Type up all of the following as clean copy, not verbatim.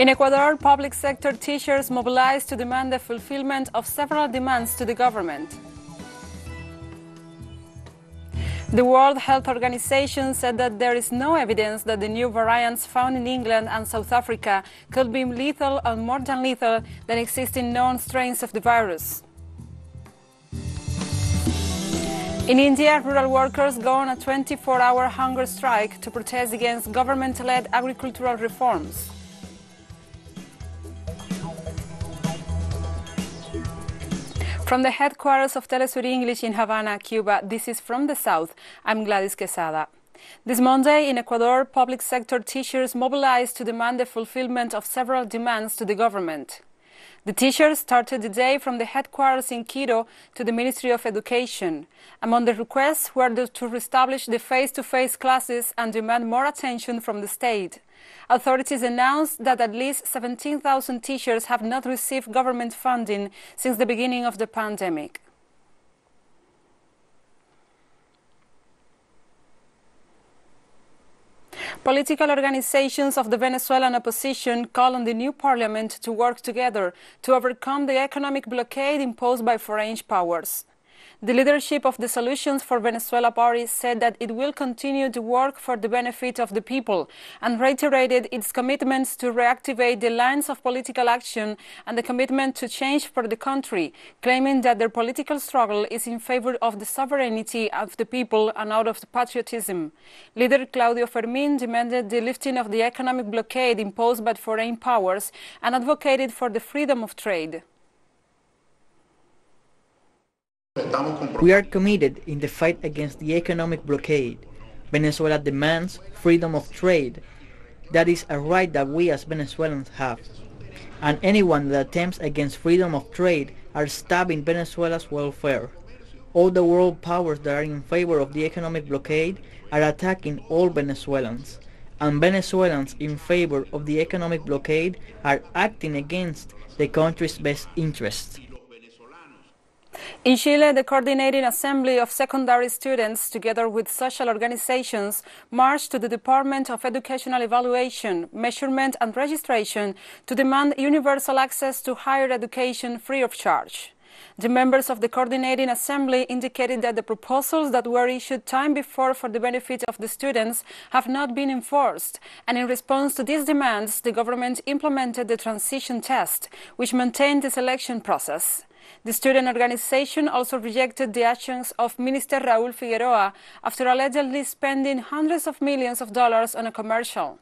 In Ecuador, public sector teachers mobilized to demand the fulfillment of several demands to the government. The World Health Organization said that there is no evidence that the new variants found in England and South Africa could be lethal or more than lethal than existing known strains of the virus. In India, rural workers go on a 24-hour hunger strike to protest against government-led agricultural reforms. From the headquarters of teleSUR English in Havana, Cuba, this is From the South. I'm Gladys Quesada. This Monday in Ecuador, public sector teachers mobilized to demand the fulfillment of several demands to the government. The teachers started the day from the headquarters in Quito to the Ministry of Education. Among the requests were to reestablish the face-to-face classes and demand more attention from the state. Authorities announced that at least 17,000 teachers have not received government funding since the beginning of the pandemic. Political organizations of the Venezuelan opposition call on the new parliament to work together to overcome the economic blockade imposed by foreign powers. The leadership of the Solutions for Venezuela party said that it will continue to work for the benefit of the people and reiterated its commitments to reactivate the lines of political action and the commitment to change for the country, claiming that their political struggle is in favor of the sovereignty of the people and out of patriotism. Leader Claudio Fermin demanded the lifting of the economic blockade imposed by foreign powers and advocated for the freedom of trade. We are committed in the fight against the economic blockade. Venezuela demands freedom of trade. That is a right that we as Venezuelans have. And anyone that attempts against freedom of trade are stabbing Venezuela's welfare. All the world powers that are in favor of the economic blockade are attacking all Venezuelans. And Venezuelans in favor of the economic blockade are acting against the country's best interests. In Chile, the Coordinating Assembly of Secondary Students, together with social organizations, marched to the Department of Educational Evaluation, Measurement and Registration to demand universal access to higher education free of charge. The members of the Coordinating Assembly indicated that the proposals that were issued time before for the benefit of the students have not been enforced, and in response to these demands, the government implemented the transition test, which maintained the selection process. The student organization also rejected the actions of Minister Raúl Figueroa after allegedly spending hundreds of millions of dollars on a commercial.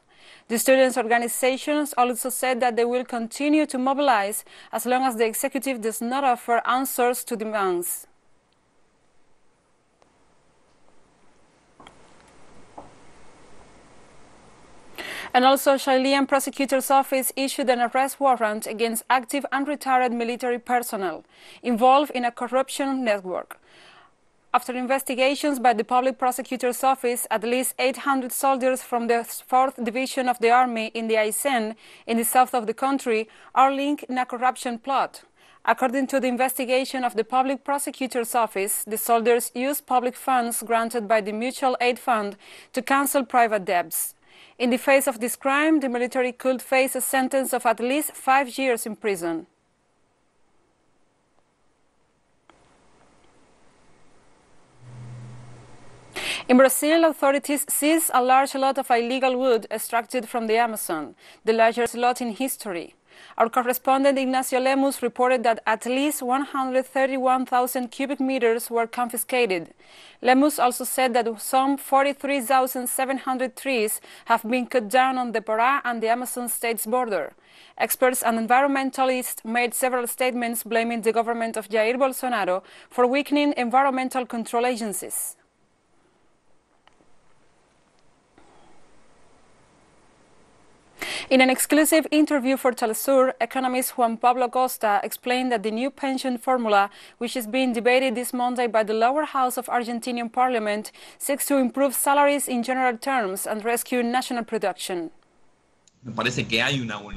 The students' organizations also said that they will continue to mobilize as long as the executive does not offer answers to demands. And also, Chilean prosecutor's office issued an arrest warrant against active and retired military personnel involved in a corruption network. After investigations by the public prosecutor's office, at least 800 soldiers from the 4th Division of the Army in the Aysén, in the south of the country, are linked in a corruption plot. According to the investigation of the public prosecutor's office, the soldiers used public funds granted by the Mutual Aid Fund to cancel private debts. In the face of this crime, the military could face a sentence of at least 5 years in prison. In Brazil, authorities seized a large lot of illegal wood extracted from the Amazon, the largest lot in history. Our correspondent Ignacio Lemus reported that at least 131,000 cubic meters were confiscated. Lemus also said that some 43,700 trees have been cut down on the Pará and the Amazon state's border. Experts and environmentalists made several statements blaming the government of Jair Bolsonaro for weakening environmental control agencies. In an exclusive interview for teleSUR, economist Juan Pablo Costa explained that the new pension formula, which is being debated this Monday by the lower house of Argentinian parliament, seeks to improve salaries in general terms and rescue national production.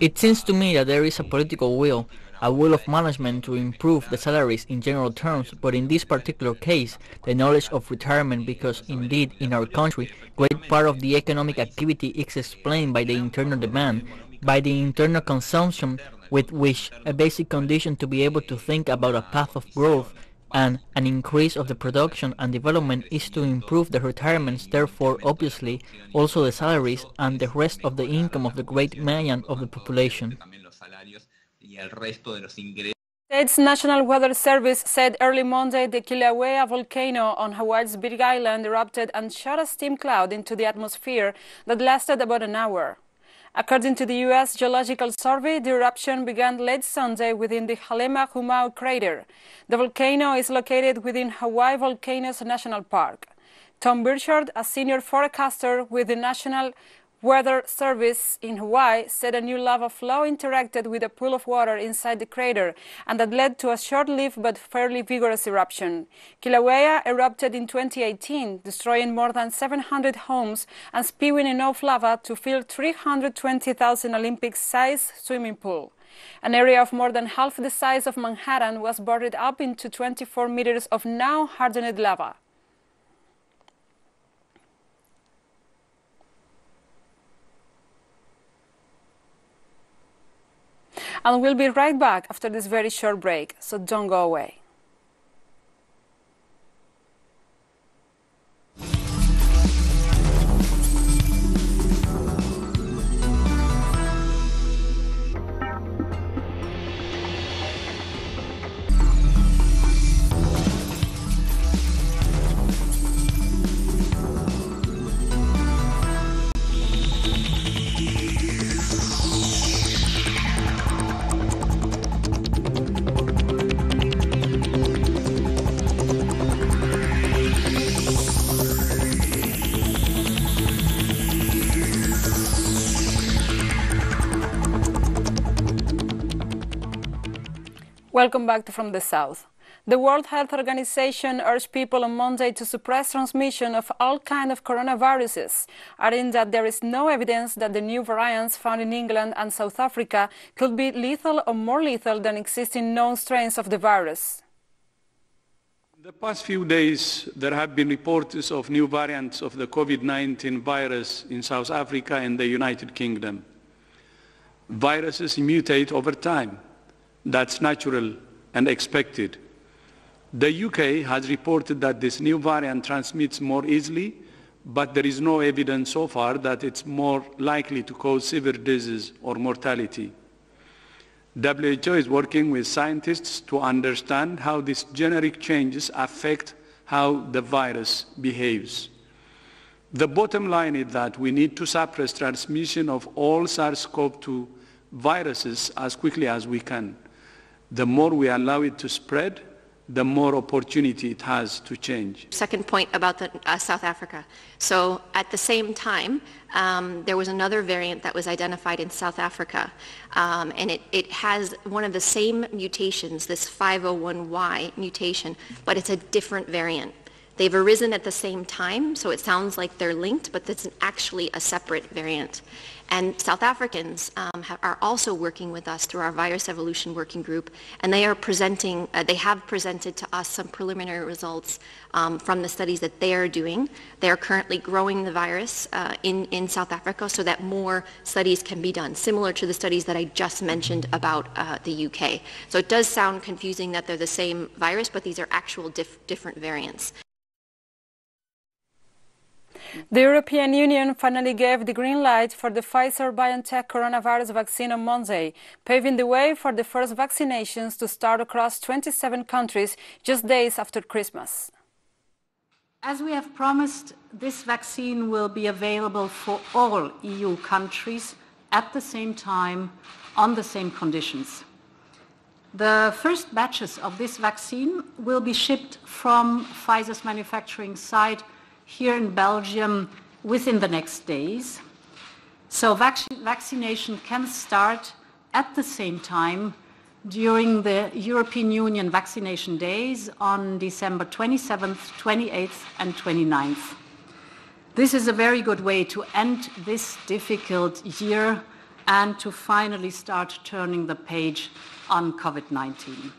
It seems to me that there is a political will, a will of management to improve the salaries in general terms, but in this particular case, the knowledge of retirement, because indeed in our country, great part of the economic activity is explained by the internal demand. by the internal consumption, with which a basic condition to be able to think about a path of growth and an increase of the production and development is to improve the retirements, therefore obviously also the salaries and the rest of the income of the great million of the population. State's National Weather Service said early Monday the Kilauea volcano on Hawaii's Big Island erupted and shot a steam cloud into the atmosphere that lasted about an hour. According to the U.S. Geological Survey, the eruption began late Sunday within the Halema-Humau crater. The volcano is located within Hawaii Volcanoes National Park. Tom Burchard, a senior forecaster with the National Weather Service in Hawaii, said a new lava flow interacted with a pool of water inside the crater and that led to a short-lived but fairly vigorous eruption. Kilauea erupted in 2018, destroying more than 700 homes and spewing enough lava to fill 320,000 Olympic-sized swimming pool. An area of more than half the size of Manhattan was buried up into 24 meters of now hardened lava. And we'll be right back after this very short break, so don't go away. Welcome back to From the South. The World Health Organization urged people on Monday to suppress transmission of all kinds of coronaviruses, adding that there is no evidence that the new variants found in England and South Africa could be lethal or more lethal than existing known strains of the virus. In the past few days, there have been reports of new variants of the COVID-19 virus in South Africa and the United Kingdom. Viruses mutate over time. That's natural and expected. The UK has reported that this new variant transmits more easily, but there is no evidence so far that it's more likely to cause severe disease or mortality. W.H.O is working with scientists to understand how these generic changes affect how the virus behaves. The bottom line is that we need to suppress transmission of all SARS-CoV-2 viruses as quickly as we can. The more we allow it to spread, the more opportunity it has to change. Second point about South Africa. So at the same time, there was another variant that was identified in South Africa, and it has one of the same mutations, this 501Y mutation, but it's a different variant. They've arisen at the same time, so it sounds like they're linked, but it's actually a separate variant. And South Africans are also working with us through our virus evolution working group, and they have presented to us some preliminary results from the studies that they are doing. They are currently growing the virus in South Africa so that more studies can be done, similar to the studies that I just mentioned about the UK. So it does sound confusing that they're the same virus, but these are actual different variants. The European Union finally gave the green light for the Pfizer-BioNTech coronavirus vaccine on Monday, paving the way for the first vaccinations to start across 27 countries just days after Christmas. As we have promised, this vaccine will be available for all EU countries at the same time, on the same conditions. The first batches of this vaccine will be shipped from Pfizer's manufacturing site here in Belgium within the next days. So vaccination can start at the same time during the European Union vaccination days on December 27th, 28th and 29th. This is a very good way to end this difficult year and to finally start turning the page on COVID-19.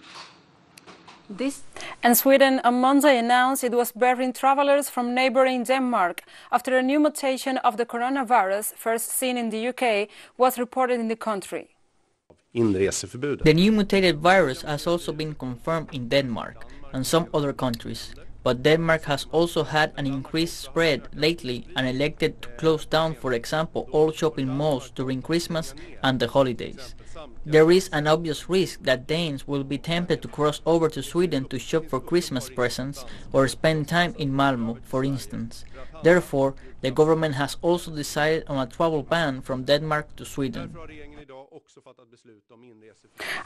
And Sweden on Monday announced it was barring travelers from neighboring Denmark after a new mutation of the coronavirus, first seen in the UK, was reported in the country. The new mutated virus has also been confirmed in Denmark and some other countries, but Denmark has also had an increased spread lately and elected to close down, for example, all shopping malls during Christmas and the holidays. There is an obvious risk that Danes will be tempted to cross over to Sweden to shop for Christmas presents or spend time in Malmö, for instance. Therefore, the government has also decided on a travel ban from Denmark to Sweden.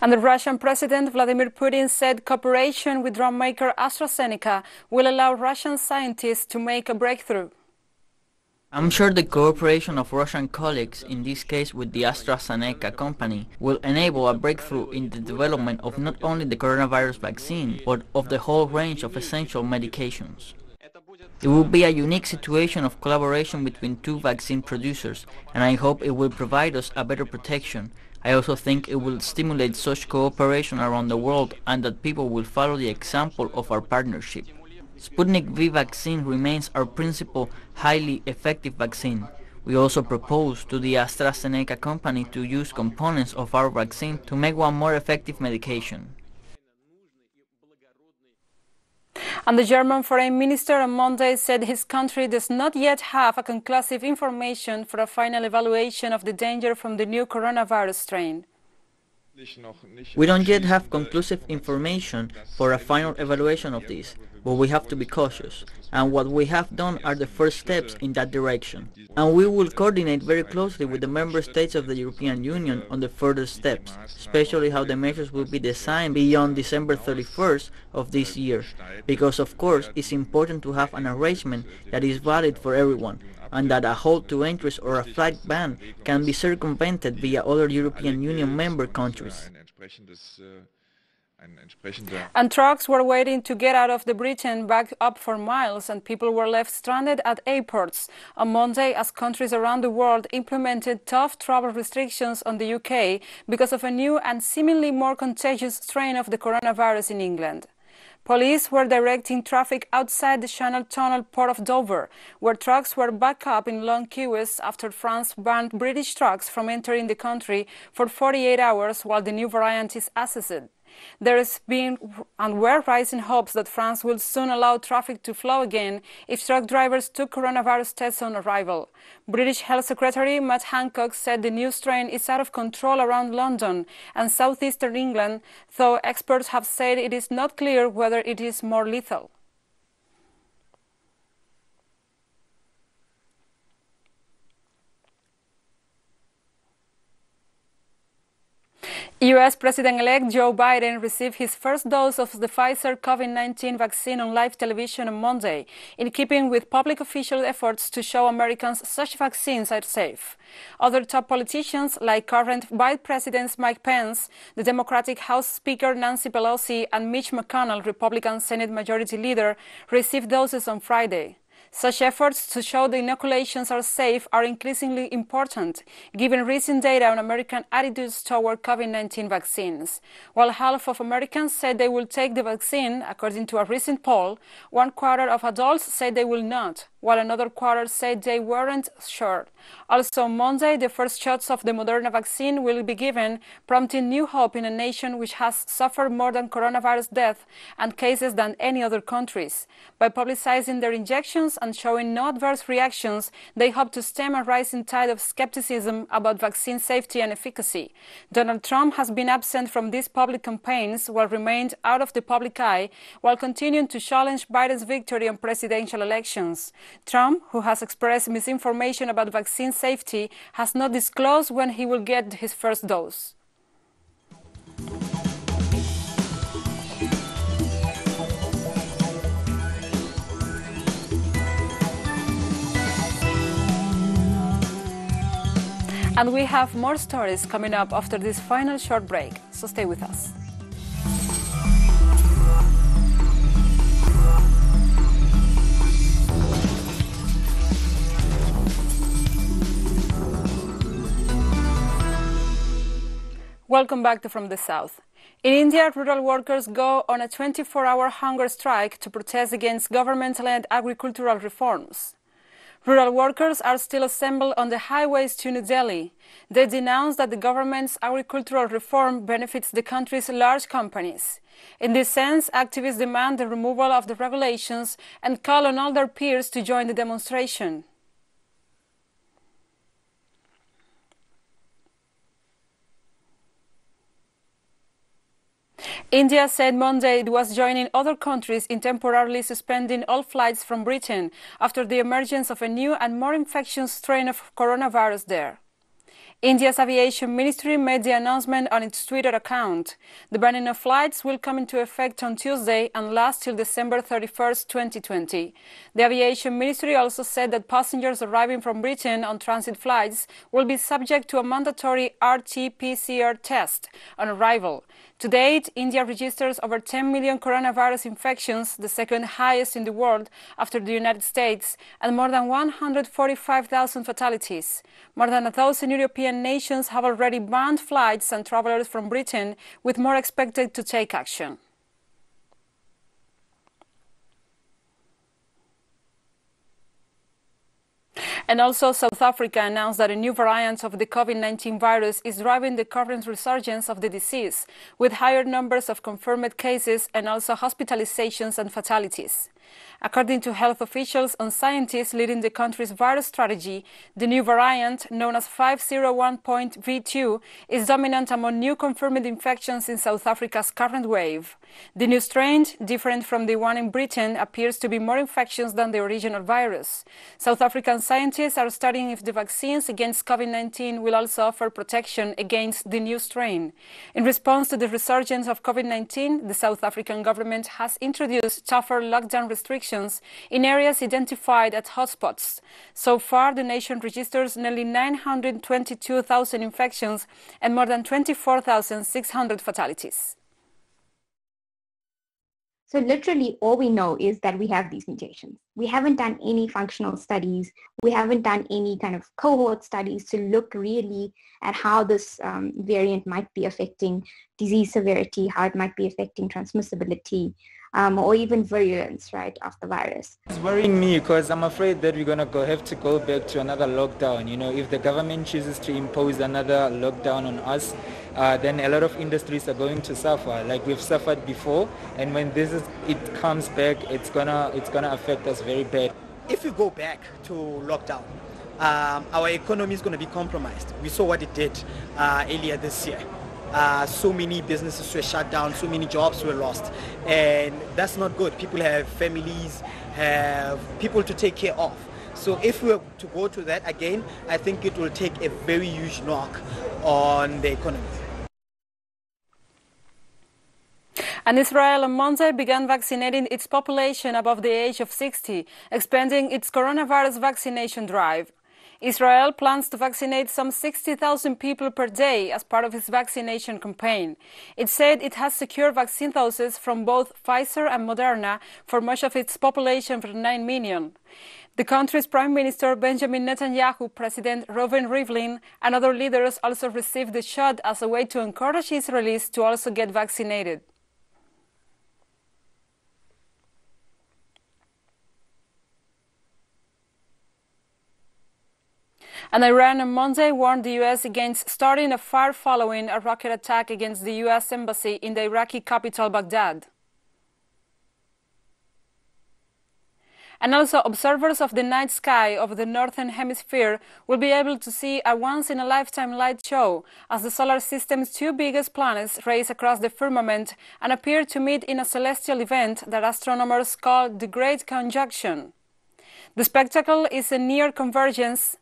And the Russian President Vladimir Putin said cooperation with drug maker AstraZeneca will allow Russian scientists to make a breakthrough. I'm sure the cooperation of Russian colleagues, in this case with the AstraZeneca company, will enable a breakthrough in the development of not only the coronavirus vaccine, but of the whole range of essential medications. It will be a unique situation of collaboration between two vaccine producers, and I hope it will provide us a better protection. I also think it will stimulate such cooperation around the world and that people will follow the example of our partnership. Sputnik V vaccine remains our principal, highly effective vaccine. We also propose to the AstraZeneca company to use components of our vaccine to make one more effective medication. And the German Foreign Minister on Monday said his country does not yet have a conclusive information for a final evaluation of the danger from the new coronavirus strain. We don't yet have conclusive information for a final evaluation of this, but we have to be cautious, and what we have done are the first steps in that direction. And we will coordinate very closely with the member states of the European Union on the further steps, especially how the measures will be designed beyond December 31st of this year, because of course it's important to have an arrangement that is valid for everyone, and that a halt to entries or a flight ban can be circumvented via other European Union member countries. And trucks were waiting to get out of the Britain backed up for miles, and people were left stranded at airports on Monday as countries around the world implemented tough travel restrictions on the UK because of a new and seemingly more contagious strain of the coronavirus in England. Police were directing traffic outside the Channel Tunnel port of Dover, where trucks were backed up in long queues after France banned British trucks from entering the country for 48 hours while the new variant is assessed. There has been and were rising hopes that France will soon allow traffic to flow again if truck drivers took coronavirus tests on arrival. British Health Secretary Matt Hancock said the new strain is out of control around London and southeastern England, though experts have said it is not clear whether it is more lethal. U.S. President-elect Joe Biden received his first dose of the Pfizer COVID-19 vaccine on live television on Monday, in keeping with public official efforts to show Americans such vaccines are safe. Other top politicians, like current Vice President Mike Pence, the Democratic House Speaker Nancy Pelosi, and Mitch McConnell, Republican Senate Majority Leader, received doses on Friday. Such efforts to show the inoculations are safe are increasingly important, given recent data on American attitudes toward COVID-19 vaccines. While half of Americans said they will take the vaccine, according to a recent poll, 1/4 of adults said they will not, while another quarter said they weren't sure. Also on Monday, the first shots of the Moderna vaccine will be given, prompting new hope in a nation which has suffered more than coronavirus death and cases than any other countries. By publicizing their injections and showing no adverse reactions, they hope to stem a rising tide of skepticism about vaccine safety and efficacy. Donald Trump has been absent from these public campaigns while remained out of the public eye, while continuing to challenge Biden's victory on presidential elections. Trump, who has expressed misinformation about vaccine safety, has not disclosed when he will get his first dose. And we have more stories coming up after this final short break, so stay with us. Welcome back to From the South. In India, rural workers go on a 24-hour hunger strike to protest against government-led agricultural reforms. Rural workers are still assembled on the highways to New Delhi. They denounce that the government's agricultural reform benefits the country's large companies. In this sense, activists demand the removal of the regulations and call on all their peers to join the demonstration. India said Monday it was joining other countries in temporarily suspending all flights from Britain after the emergence of a new and more infectious strain of coronavirus there. India's aviation ministry made the announcement on its Twitter account. The banning of flights will come into effect on Tuesday and last till December 31st, 2020. The aviation ministry also said that passengers arriving from Britain on transit flights will be subject to a mandatory RT-PCR test on arrival. To date, India registers over 10 million coronavirus infections, the second highest in the world after the United States, and more than 145,000 fatalities. More than 1,000 European nations have already banned flights and travelers from Britain, with more expected to take action. And also, South Africa announced that a new variant of the COVID-19 virus is driving the current resurgence of the disease, with higher numbers of confirmed cases and also hospitalizations and fatalities. According to health officials and scientists leading the country's virus strategy, the new variant, known as 501.V2, is dominant among new confirmed infections in South Africa's current wave. The new strain, different from the one in Britain, appears to be more infectious than the original virus. South African scientists are studying if the vaccines against COVID-19 will also offer protection against the new strain. In response to the resurgence of COVID-19, the South African government has introduced tougher lockdown restrictions in areas identified as hotspots. So far, the nation registers nearly 922,000 infections and more than 24,600 fatalities. So literally all we know is that we have these mutations. We haven't done any functional studies. We haven't done any kind of cohort studies to look really at how this variant might be affecting disease severity, how it might be affecting transmissibility, or even virulence, right, of the virus. It's worrying me because I'm afraid that we're going to have to go back to another lockdown. You know, if the government chooses to impose another lockdown on us, then a lot of industries are going to suffer, like we've suffered before. And when it comes back, it's gonna affect us very bad. If we go back to lockdown, our economy is going to be compromised. We saw what it did earlier this year. So many businesses were shut down, so many jobs were lost, and that's not good. People have families, have people to take care of. So if we were to go to that again, I think it will take a very huge knock on the economy. And Israel on Monday began vaccinating its population above the age of 60, expanding its coronavirus vaccination drive. Israel plans to vaccinate some 60,000 people per day as part of its vaccination campaign. It said it has secured vaccine doses from both Pfizer and Moderna for much of its population for 9 million. The country's Prime Minister Benjamin Netanyahu, President Reuven Rivlin, and other leaders also received the shot as a way to encourage Israelis to also get vaccinated. And Iran on Monday warned the U.S. against starting a fire following a rocket attack against the U.S. embassy in the Iraqi capital, Baghdad. And also, observers of the night sky of the Northern Hemisphere will be able to see a once-in-a-lifetime light show as the solar system's two biggest planets race across the firmament and appear to meet in a celestial event that astronomers call the Great Conjunction. The spectacle is a near convergence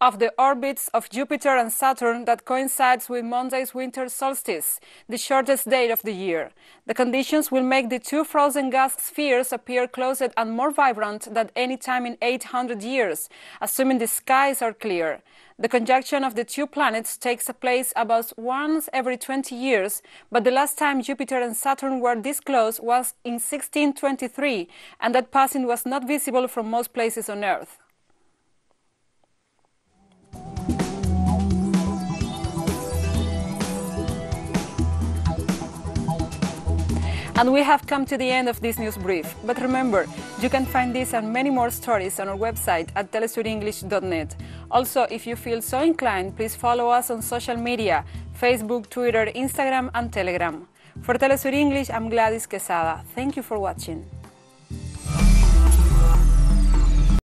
of the orbits of Jupiter and Saturn that coincides with Monday's winter solstice, the shortest day of the year. The conditions will make the two frozen gas spheres appear closer and more vibrant than any time in 800 years, assuming the skies are clear. The conjunction of the two planets takes place about once every 20 years, but the last time Jupiter and Saturn were this close was in 1623, and that passing was not visible from most places on Earth. And we have come to the end of this news brief. But remember, you can find this and many more stories on our website at telesurenglish.net. Also, if you feel so inclined, please follow us on social media, Facebook, Twitter, Instagram, and Telegram. For TeleSUR English, I'm Gladys Quesada. Thank you for watching.